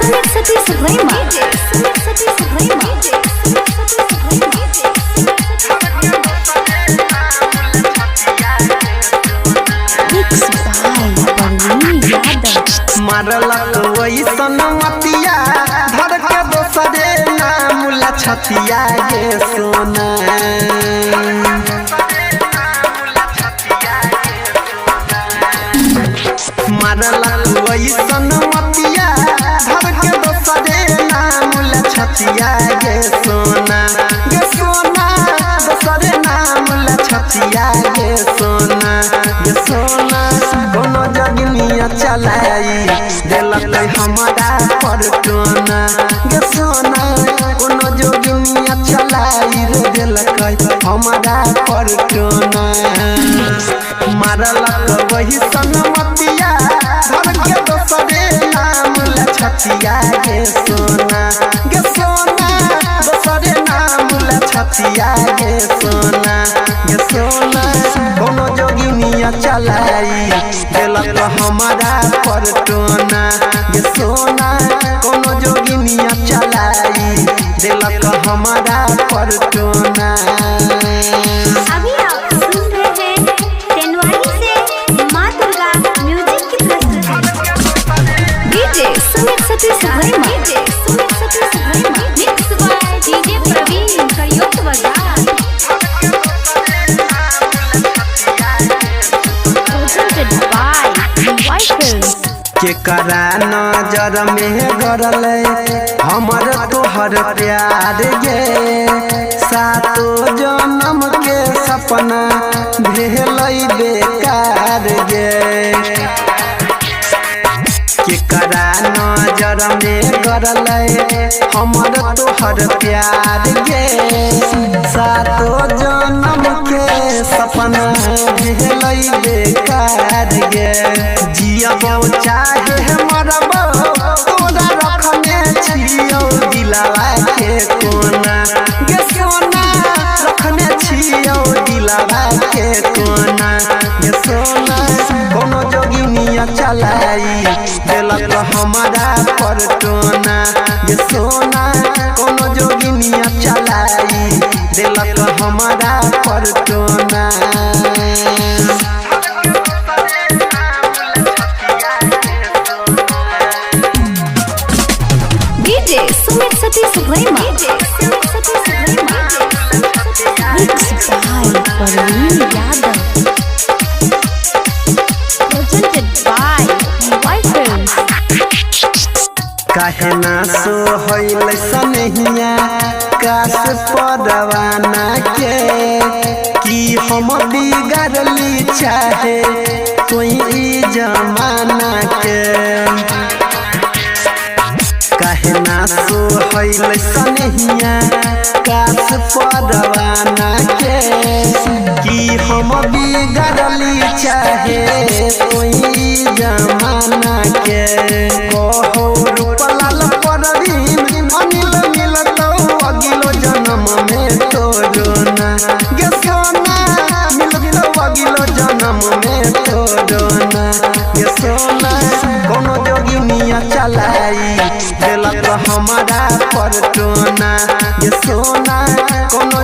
Sumit Satish Rema. Sumit Satish Rema. Mixed by Parveen Yadav. मारलक वैसन मतिया धर के दोसरे नाम ला छतिया गे सोना। मारलक वैसन मतिया धर के दोसरे नाम ला छतिया गे सोना। गे सोना दोसरे नाम ला छतिया गे सोना। गे सोना कोनो जगनिया चलाई देलक हमारा पर टोना। गे सोना कोनो जोगिनिया चलाई रे देलक हमारा पर टोना। मारलक वही सनमतिया धर के दोसरे नाम ला छतिया गे सोना। गे सोना दोसरे नाम ला छतिया गे सोना। गे सोना कोनो जोगिनिया चलाई देलक हमारा पर टोना। गे सोना कोनो जोगिनिया चलाई देलक हमारा पर टोना। अभी आप सुन रहे हैं तेनवाड़ी से माँ दुर्गा म्यूजिक की प्रस्तुति। DJ Sumit Satish Raima. Sumit Satish Raima. Mix by DJ Praveen Kariyot Bazar. Presented by DY Films. केकरा नजर में गरले हमर तोहर प्यार गे। सातो जन्म के सपना भेलै बेकार गे। केकरा नजर में गरले हमर तोहर प्यार गे। सातो जन्म के सपना भेलै बेकार गे। जियबो चाहे मरबो तोरा रखने छियौ दिलवा के कोना। गे सोना रखने छियौ दिलवा के कोना। गे सोना कोनो जोगिनिया चलाई देलक हमारा पर टोना। गे सोना कोनो जोगिनिया चलाई देलक हमारा पर टोना। DJ Sumit Satish Raima. Sumit Satish Raima. Mix by Parveen Yadav. Presented by DY Films. काहे ना सोहैल सनहिया काश परवाना के। कि हम बिगड़ली चाहे कोई जमाना के। काहे ना सोहैल सनहिया काश परवाना के। कि हम बिगड़ली चाहे कोई जमाना के। कहो रूपलाल परवीन अनिल मिलतौ अगिलो जन्म में तोरोना। गे सोना मिलतौ अगिलो जन्म में तोरोना। गे सोना कोनो जोगिनिया चलाई देलक हमारा पर टोना। गे सोना कोनो